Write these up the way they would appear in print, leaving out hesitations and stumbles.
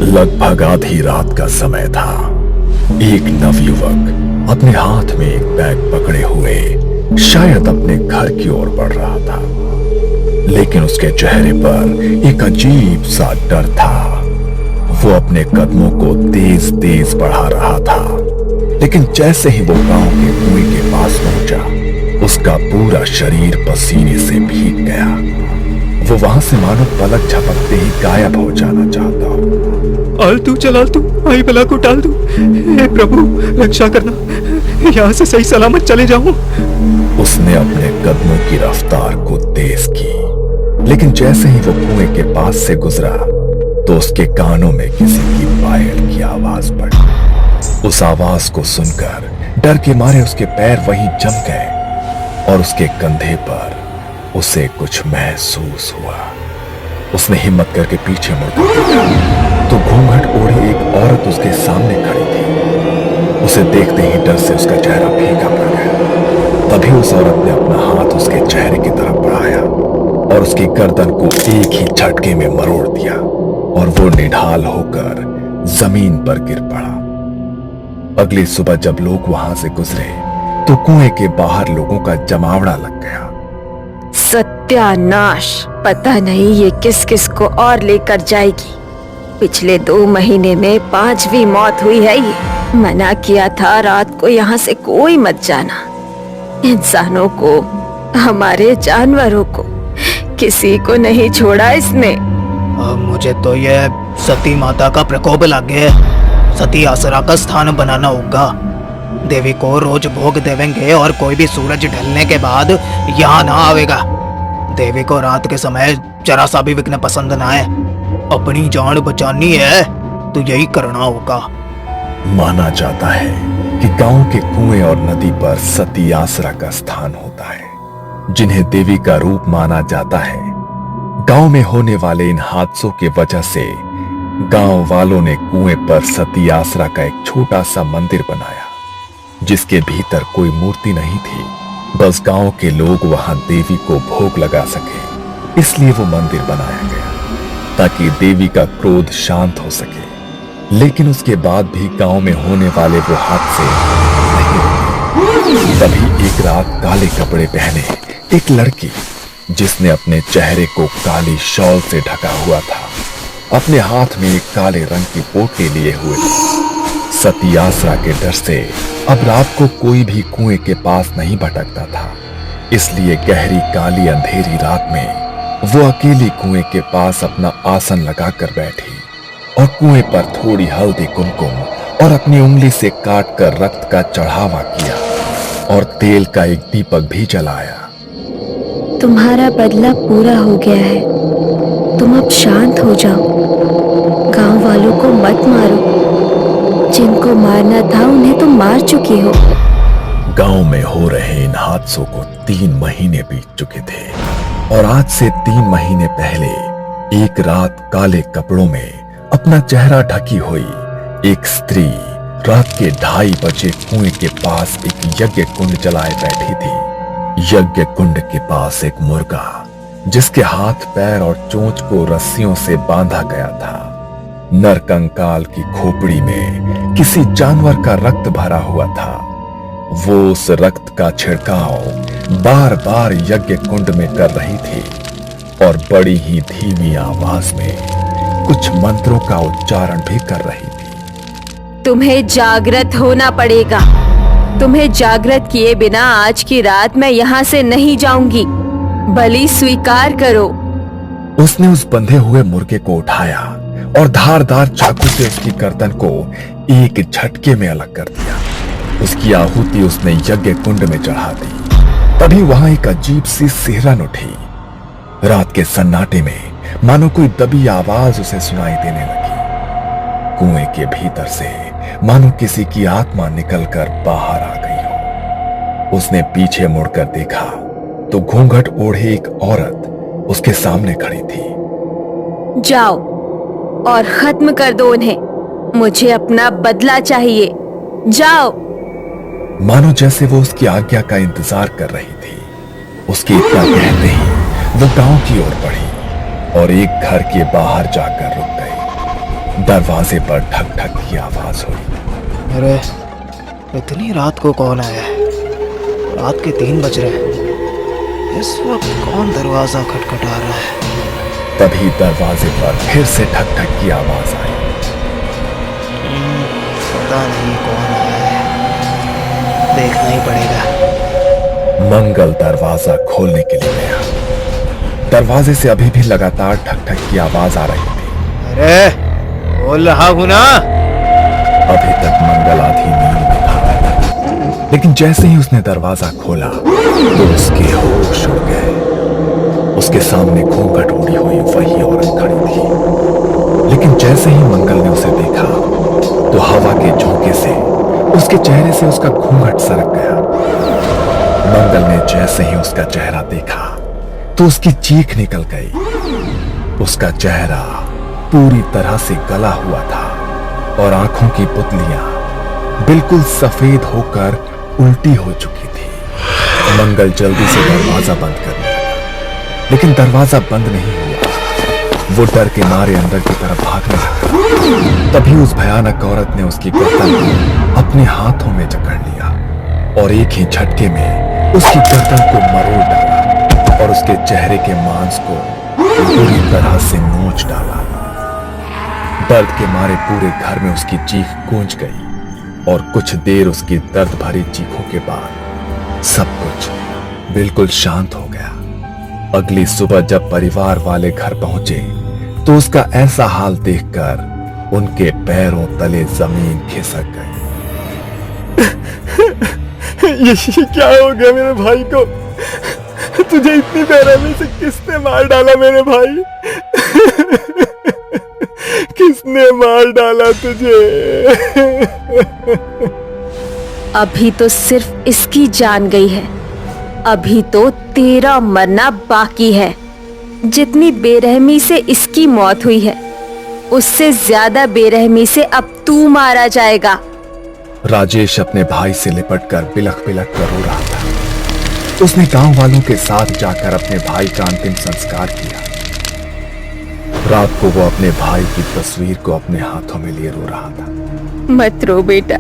लगभग आधी रात का समय था। एक नवयुवक अपने हाथ में एक बैग पकड़े हुए शायद अपने घर की ओर बढ़ रहा था, लेकिन उसके चेहरे पर एक अजीब सा डर था। वो अपने कदमों को तेज तेज बढ़ा रहा था, लेकिन जैसे ही वो गांव के कुएं के पास पहुंचा, उसका पूरा शरीर पसीने से भीग गया। वो वहां से मानो पलक झपकते ही गायब हो जाना चाहता हो। आलतू चल आलतू, आई बला को टाल दू। हे प्रभु रक्षा करना, यहाँ से सही सलामत चले जाऊं। उसने अपने कदमों की रफ्तार को तेज की, लेकिन जैसे ही वो कुएं के पास से गुजरा तो उसके कानों में किसी की पायल की आवाज पड़ी। उस आवाज को सुनकर डर के मारे उसके पैर वहीं जम गए और उसके कंधे पर उसे कुछ महसूस हुआ। उसने हिम्मत करके पीछे मुड़कर देखा तो घूंघट ओढ़े एक औरत उसके सामने खड़ी थी। उसे देखते ही डर से उसका चेहरा फीका पड़ गया। तभी उस औरत ने अपना हाथ उसके चेहरे की तरफ बढ़ाया और उसकी गर्दन को एक ही झटके में मरोड़ दिया और वो निढाल होकर जमीन पर गिर पड़ा। अगली सुबह जब लोग वहां से गुजरे तो कुएं के बाहर लोगों का जमावड़ा लग गया। सत्यानाश, पता नहीं ये किस किस को और लेकर जाएगी। पिछले 2 महीने में 5वीं मौत हुई है ये। मना किया था रात को यहाँ से कोई मत जाना। इंसानों को, हमारे जानवरों को, किसी को नहीं छोड़ा इसने। मुझे तो ये सती माता का प्रकोप लग गया। सती आसरा का स्थान बनाना होगा। देवी को रोज भोग देवेंगे और कोई भी सूरज ढलने के बाद यहाँ ना आवेगा। देवी को रात के समय जरा सा भी विघ्न पसंद ना है। अपनी जान बचानी है तो यही करना होगा। माना जाता है कि गांव के कुएं और नदी पर सती आसरा का स्थान होता है, जिन्हें देवी का रूप माना जाता है। गांव में होने वाले इन हादसों की वजह से गांव वालों ने कुएं पर सती आसरा का एक छोटा सा मंदिर बनाया, जिसके भीतर कोई मूर्ति नहीं थी। बस गांव के लोग वहां देवी को भोग लगा सके, इसलिए वो मंदिर बनाया गया ताकि देवी का क्रोध शांत हो सके। लेकिन उसके बाद भी गांव में होने वाले वो हादसे नहीं रुके। तभी एक रात काले कपड़े पहने एक लड़की, जिसने अपने चेहरे को काली शॉल से ढका हुआ था, अपने हाथ में एक काले रंग की पोटली लिए हुए थी। सती आसरा के डर से अब रात को कोई भी कुएं के पास नहीं भटकता था, इसलिए गहरी काली अंधेरी रात में वो अकेली कुएं के पास अपना आसन लगाकर बैठी और कुएं पर थोड़ी हल्दी कुमकुम और अपनी उंगली से काट कर रक्त का चढ़ावा किया और तेल का एक दीपक भी जलाया। तुम्हारा बदला पूरा हो गया है, तुम अब शांत हो जाओ। गांव वालों को मत मारो, जिनको मारना था उन्हें तुम मार चुकी हो। गांव में हो रहे इन हादसों को 3 महीने बीत चुके थे और आज से 3 महीने पहले एक रात काले कपड़ों में अपना चेहरा ढकी हुई एक स्त्री रात के 2:30 बजे कुएं के पास एक यज्ञ कुंड जलाए बैठी थी। यज्ञ कुंड के पास एक मुर्गा, जिसके हाथ पैर और चोंच को रस्सियों से बांधा गया था। नर कंकाल की खोपड़ी में किसी जानवर का रक्त भरा हुआ था। वो उस रक्त का छिड़काव बार बार यज्ञ कुंड में कर रही थी और बड़ी ही धीमी आवाज में कुछ मंत्रों का उच्चारण भी कर रही थी। तुम्हें जागृत होना पड़ेगा। तुम्हें जागृत किए बिना आज की रात मैं यहाँ से नहीं जाऊंगी। बलि स्वीकार करो। उसने उस बंधे हुए मुर्गे को उठाया और धारदार चाकू से उसकी गर्दन को एक झटके में अलग कर दिया। उसकी आहुति उसने यज्ञ कुंड में चढ़ा दी। तभी वहां एक अजीब सी सिहरन उठी। रात के सन्नाटे में मानो कोई दबी आवाज उसे सुनाई देने लगी। कुएं के भीतर से मानो किसी की आत्मा निकलकर बाहर आ गई हो। उसने पीछे मुड़कर देखा तो घूंघट ओढ़े एक औरत उसके सामने खड़ी थी। जाओ और खत्म कर दो उन्हें। मुझे अपना बदला चाहिए। जाओ। मानो जैसे वो उसकी आज्ञा का इंतजार कर रही थी। उसके इतना कहते ही वो गांव की ओर बढ़ी और एक घर के बाहर जाकर रुक गई। दरवाजे पर ठक ठक की आवाज हुई। अरे इतनी रात को कौन आया है? रात के 3 बज रहे हैं। इस वक्त कौन दरवाजा खटखटा रहा है? तभी दरवाजे पर फिर से ठक ठक की आवाज आई। पता नहीं कौन आया है, देखना ही पड़ेगा। मंगल दरवाजा खोलने के लिए गया। दरवाजे से अभी भी लगातार ठक ठक की आवाज आ रही थी। अरे बोल रहा हूं ना। अभी तक मंगल आधी नींद में था, लेकिन जैसे ही उसने दरवाजा खोला तो उसके होश उड़ गए। उसके सामने घूंघट ओढ़ी हुई वही औरत खड़ी थी। लेकिन जैसे ही मंगल ने उसे देखा तो हवा के झोंके से उसके चेहरे से उसका घूंघट सरक गया। मंगल ने जैसे ही उसका चेहरा देखा तो उसकी चीख निकल गई। उसका चेहरा पूरी तरह से गला हुआ था और आंखों की पुतलियां बिल्कुल सफेद होकर उल्टी हो चुकी थी। मंगल जल्दी से दरवाजा बंद करने लगा, लेकिन दरवाजा बंद नहीं हुआ। वो डर के मारे अंदर की तरफ भागने लगा। तभी उस भयानक औरत ने उसकी गर्दन को अपने हाथों में जकड़ लिया और एक ही झटके में उसकी गर्दन को मरोड़ डाला और उसके चेहरे के मांस को पूरी तरह से नोच डाला। दर्द के मारे पूरे घर में उसकी चीख गूंज गई और कुछ देर उसकी दर्द भरी चीखों के बाद सब कुछ बिल्कुल शांत हो गया। अगली सुबह जब परिवार वाले घर पहुंचे तो उसका ऐसा हाल देखकर उनके पैरों तले जमीन खिसक गई। ये क्या हो गया मेरे भाई को? तुझे इतनी बेरहमी से किसने मार डाला मेरे भाई? किसने मार डाला तुझे? अभी तो सिर्फ इसकी जान गई है, अभी तो तेरा मरना बाकी है। जितनी बेरहमी से इसकी मौत हुई है, उससे ज्यादा बेरहमी से अब तू मारा जाएगा। राजेश अपने भाई से लिपटकर बिलख बिलख कर रो रहा था। उसने गांव वालों के साथ जाकर अपने भाई का अंतिम संस्कार किया। रात को वो अपने भाई की तस्वीर को अपने हाथों में लिए रो रहा था। मत रो बेटा,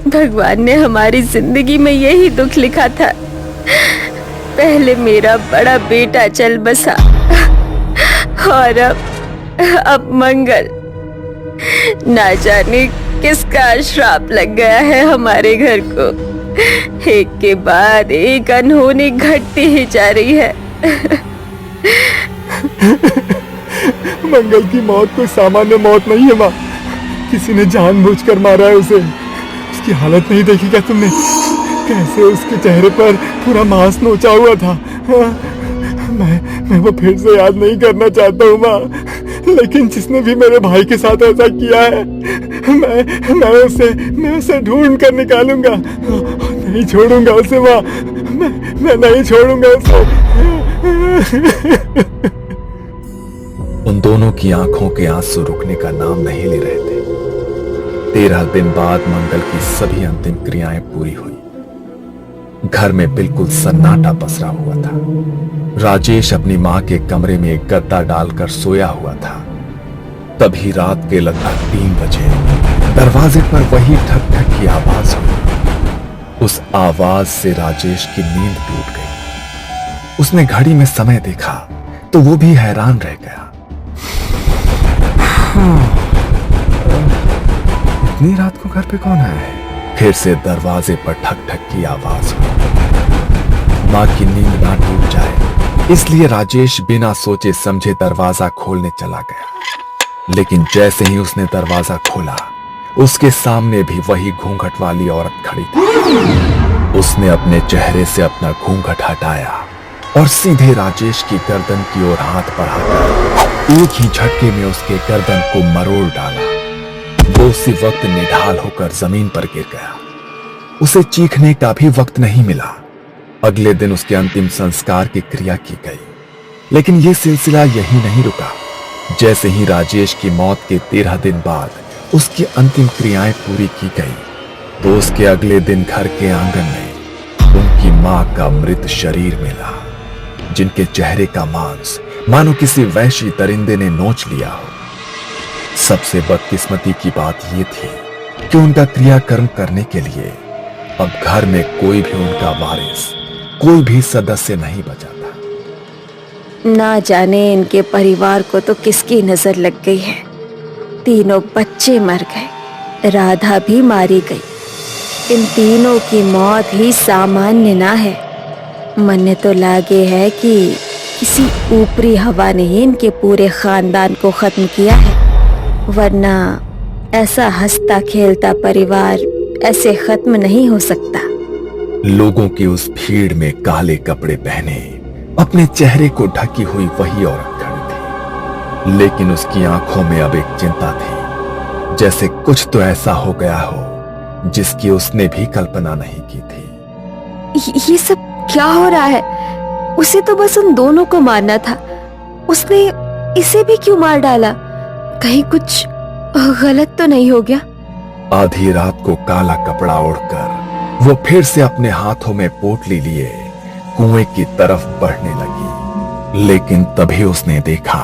भगवान ने हमारी जिंदगी में यही दुख लिखा था। पहले मेरा बड़ा बेटा चल बसा और अब मंगल। ना जाने किसका श्राप लग गया है हमारे घर को। एक के बाद एक अनहोनी घटती ही जा रही है। मंगल की मौत कोई सामान्य मौत नहीं है माँ। किसी ने जानबूझकर मारा है उसे। उसकी हालत नहीं देखी क्या तुमने? कैसे उसके चेहरे पर पूरा मांस नोचा हुआ था। मैं वो फिर से याद नहीं करना चाहता हूँ माँ, लेकिन जिसने भी मेरे भाई के साथ ऐसा किया है, मैं उसे ढूंढ कर निकालूंगा। नहीं छोड़ूंगा उसे माँ, मैं नहीं छोड़ूंगा उसे। उन दोनों की आंखों के आंसू रुकने का नाम नहीं ले रहे थे। 13 दिन बाद मंगल की सभी अंतिम क्रियाएं पूरी हुई। घर में बिल्कुल सन्नाटा पसरा हुआ था। राजेश अपनी मां के कमरे में एक गद्दा डालकर सोया हुआ था। तभी रात के लगभग 3 बजे दरवाजे पर वही ठक ठक की आवाज हुई। उस आवाज से राजेश की नींद टूट गई। उसने घड़ी में समय देखा तो वो भी हैरान रह गया। इतनी रात को घर पे कौन आया है? फिर से दरवाजे पर ठक ठक की आवाज हुई। मां की नींद ना टूट जाए इसलिए राजेश बिना सोचे समझे दरवाजा खोलने चला गया। लेकिन जैसे ही उसने दरवाजा खोला, उसके सामने भी वही घूंघट वाली औरत खड़ी थी। उसने अपने चेहरे से अपना घूंघट हटाया और सीधे राजेश की गर्दन की ओर हाथ बढ़ाकर एक ही झटके में उसके गर्दन को मरोड़ डाला। वो उसी वक्त निढाल होकर जमीन पर गिर गया। उसे चीखने का भी वक्त नहीं मिला। अगले दिन उसके अंतिम संस्कार की क्रिया की गई। लेकिन यह सिलसिला यही नहीं रुका। जैसे ही राजेश की मौत के 13 दिन बाद उसकी अंतिम क्रियाएं पूरी की गई तो उसके अगले दिन घर के आंगन में उनकी मां का मृत शरीर मिला, जिनके चेहरे का मांस मानो किसी वहशी दरिंदे ने नोच लिया हो। सबसे बदकिस्मती की बात यह थी कि उनका क्रियाकर्म करने के लिए अब घर में कोई भी उनका वारिस, कोई भी सदस्य नहीं बचा था। ना जाने इनके परिवार को तो किसकी नजर लग गई है। तीनों बच्चे मर गए, राधा भी मारी गई। इन तीनों की मौत ही सामान्य ना है। मन तो लागे है कि किसी ऊपरी हवा ने ही इनके पूरे खानदान को खत्म किया है, वरना ऐसा हंसता खेलता परिवार ऐसे खत्म नहीं हो सकता। लोगों की उस भीड़ में काले कपड़े पहने अपने चेहरे को ढकी हुई वही औरत खड़ी थी, लेकिन उसकी आंखों में अब एक चिंता थी, जैसे कुछ तो ऐसा हो गया हो जिसकी उसने भी कल्पना नहीं की थी। ये सब क्या हो रहा है? उसे तो बस उन दोनों को मारना था, उसने इसे भी क्यों मार डाला? कहीं कुछ गलत तो नहीं हो गया? आधी रात को काला कपड़ा ओढ़कर वो फिर से अपने हाथों में पोटली लिए कुएं की तरफ बढ़ने लगी, लेकिन तभी उसने देखा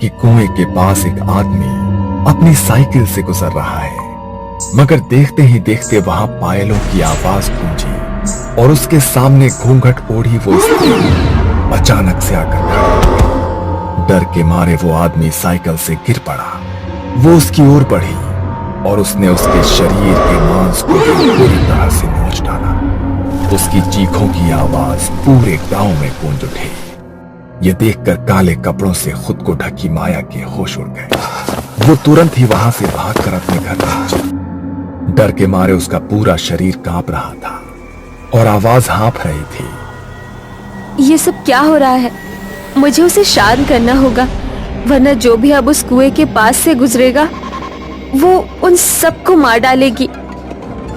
कि कुएं के पास एक आदमी अपनी साइकिल से गुजर रहा है। मगर देखते ही देखते वहां पायलों की आवाज गूंजी और उसके सामने घूंघट ओढ़ी वो स्त्री अचानक से आकर खड़ी। डर के मारे वो आदमी साइकिल से गिर पड़ा। वो उसकी ओर बढ़ी और उसने उसके शरीर के मांस को पूरी तरह से नोच डाला। उसकी चीखों की आवाज पूरे गांव में गूंज उठी। ये देखकर काले कपड़ों से खुद को ढकी माया के होश उड़ गए। वो तुरंत ही वहां से भागकर अपने घर पहुंची। डर के मारे उसका पूरा शरीर कांप रहा था और आवाज हाँफ रही थी। ये सब क्या हो रहा है? मुझे उसे शांत करना होगा, वरना जो भी अब उस कुएं के पास से गुजरेगा वो उन सबको मार डालेगी।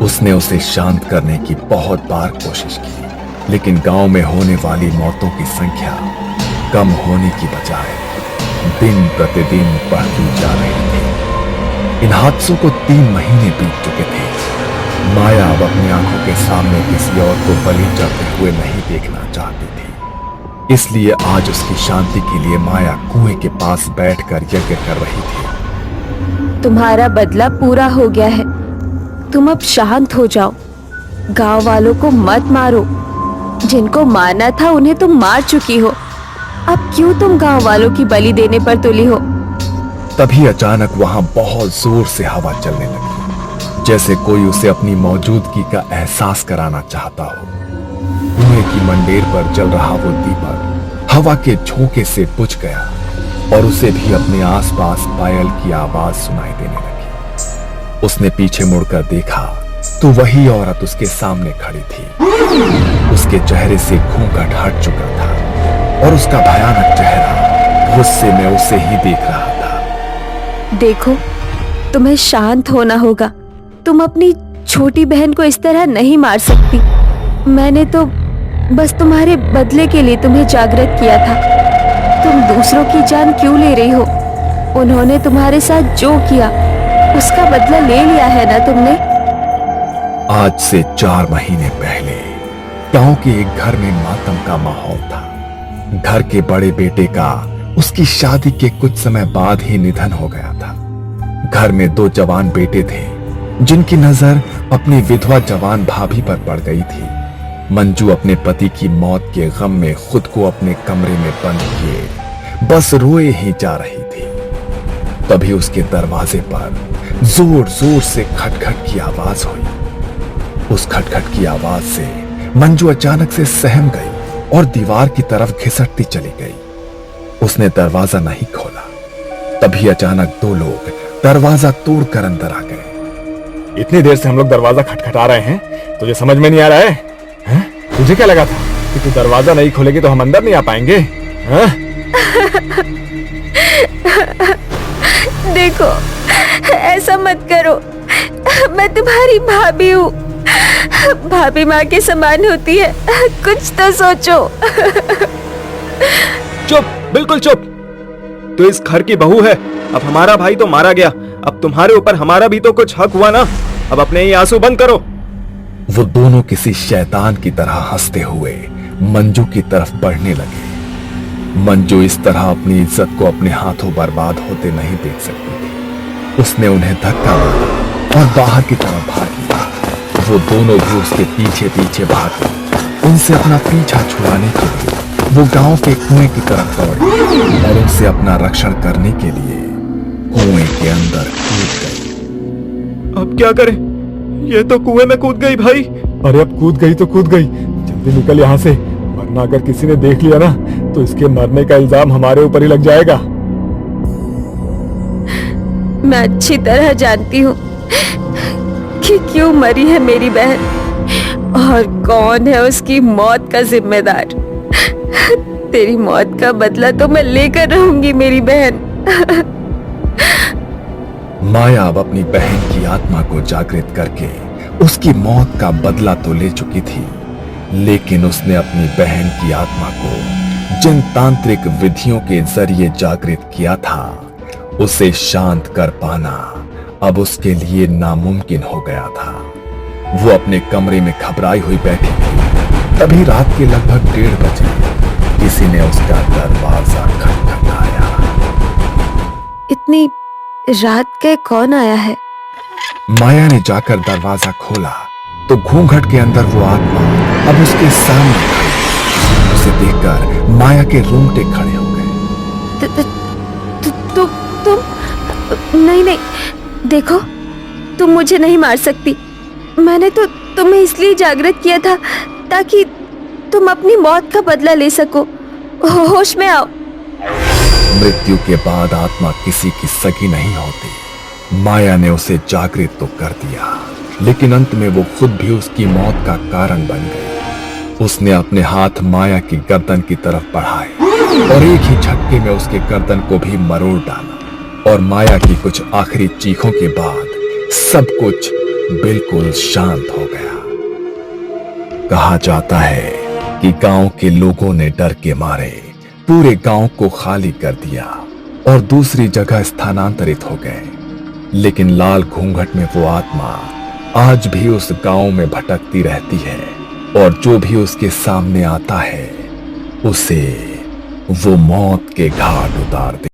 उसने उसे शांत करने की बहुत बार कोशिश की, लेकिन गांव में होने वाली मौतों की संख्या कम होने की बजाय दिन प्रतिदिन बढ़ती जा रही थी। इन हादसों को 3 महीने बीत चुके थे। माया अब अपनी आंखों के सामने किसी और को बलि चढ़ते हुए नहीं देखना चाहती थी, इसलिए आज उसकी शांति के लिए माया कुएं के पास बैठकर यज्ञ कर रही थी। तुम्हारा बदला पूरा हो गया है, तुम अब शांत हो जाओ। गांव वालों को मत मारो, जिनको मारना था उन्हें तुम मार चुकी हो। अब क्यों तुम गांव वालों की बलि देने पर तुली हो? तभी अचानक वहां बहुत जोर से हवा चलने लगी, जैसे कोई उसे अपनी मौजूदगी का एहसास कराना चाहता हो। कुएं की मंडेर पर जल रहा वो दीपक हवा के झोंके से बुझ गया और उसे भी अपने आसपास पायल की आवाज सुनाई देने लगी। उसने पीछे मुड़कर देखा तो वही औरत उसके सामने खड़ी थी। उसके चेहरे से घूंघट हट चुका था और उसका भयानक चेहरा गुस्से में उसे ही देख रहा था। देखो, तुम्हें शांत होना होगा। तुम अपनी छोटी बहन को इस तरह नहीं मार सकती। मैंने तो बस तुम्हारे बदले के लिए तुम्हें जागृत किया था। तुम दूसरों की जान क्यों ले रही हो? उन्होंने तुम्हारे साथ जो किया उसका बदला ले लिया है ना तुमने? आज से 4 महीने पहले गांव के एक घर में मातम का माहौल था। घर के बड़े बेटे का उसकी शादी के कुछ समय बाद ही निधन हो गया था। घर में 2 जवान बेटे थे, जिनकी नजर अपनी विधवा जवान भाभी पर पड़ गई थी। मंजू अपने पति की मौत के गम में खुद को अपने कमरे में बंद किए बस रोए ही जा रही थी। तभी उसके दरवाजे पर जोर जोर से खटखट की आवाज हुई। उस खटखट की आवाज से मंजू अचानक से सहम गई और दीवार की तरफ घिसटती चली गई। उसने दरवाजा नहीं खोला। तभी अचानक 2 लोग दरवाजा तोड़कर अंदर आ गए। इतनी देर से हम लोग दरवाजा खटखटा रहे हैं, तुझे समझ में नहीं आ रहा है? हैं? तुझे क्या लगा था कि तू दरवाजा नहीं खोलेगी तो हम अंदर नहीं आ पाएंगे? हैं? देखो, ऐसा मत करो। मैं तुम्हारी भाभी हूँ। भाभी माँ के समान होती है। कुछ तो सोचो। चुप, बिल्कुल चुप। तो इस घर की बहू है। अब हमारा भाई तो मारा गया, अब तुम्हारे ऊपर हमारा भी तो कुछ हक हुआ ना। अब अपने ये आंसू बंद करो। वो दोनों किसी शैतान की तरह हंसते हुए मंजू की तरफ बढ़ने लगे। मंजू इस तरह अपनी इज्जत को अपने हाथों बर्बाद होते नहीं देख सकती थी। उसने उन्हें धक्का मारा और बाहर की तरफ भाग लिया। वो दोनों भी उसके पीछे पीछे भागे। उनसे अपना पीछा छुड़ाने के लिए वो गांव के कुएं की तरफ दौड़े और उनसे अपना रक्षण करने के लिए कुएं के अंदर कूद गई। अब क्या करें? ये तो कुएं में कूद गई भाई। अरे अब कूद गई तो कूद गई, जल्दी निकल यहाँ से, वरना अगर किसी ने देख लिया ना तो इसके मरने का इल्जाम हमारे ऊपर ही लग जाएगा। मैं अच्छी तरह जानती हूँ कि क्यों मरी है मेरी बहन और कौन है उसकी मौत का जिम्मेदार। तेरी मौत का बदला तो मैं लेकर रहूंगी मेरी बहन। माया अब अपनी बहन की आत्मा को जागृत करके उसकी मौत का बदला तो ले चुकी थी, लेकिन उसने अपनी बहन की आत्मा को जिन तांत्रिक विधियों के जरिए जागृत किया था उसे शांत कर पाना अब उसके लिए नामुमकिन हो गया था। वो अपने कमरे में घबराई हुई बैठी थी। तभी रात के लगभग 1:30 बजे किसी ने उसका दरवाजा खटखटाया। इतनी रात के कौन आया है? माया ने जाकर दरवाजा खोला तो घूंघट के अंदर वो आत्मा अब उसके सामने खड़ी। उसे देखकर माया के रोंगटे खड़े हो गए। तुम नहीं नहीं, देखो तुम मुझे नहीं मार सकती। मैंने तो तुम्हें इसलिए जागृत किया था ताकि तुम अपनी मौत का बदला ले सको। होश में आओ। मृत्यु के बाद आत्मा किसी की सगी नहीं होती। माया ने उसे जागृत तो कर दिया, लेकिन अंत में वो खुद भी उसकी मौत का कारण बन गई। उसने अपने हाथ माया की गर्दन की तरफ बढ़ाए और एक ही झटके में उसके गर्दन को भी मरोड़ डाला और माया की कुछ आखिरी चीखों के बाद सब कुछ बिल्कुल शांत हो गया। कहा जाता है कि गांव के लोगों ने डर के मारे पूरे गांव को खाली कर दिया और दूसरी जगह स्थानांतरित हो गए, लेकिन लाल घूंघट में वो आत्मा आज भी उस गांव में भटकती रहती है और जो भी उसके सामने आता है उसे वो मौत के घाट उतार दे।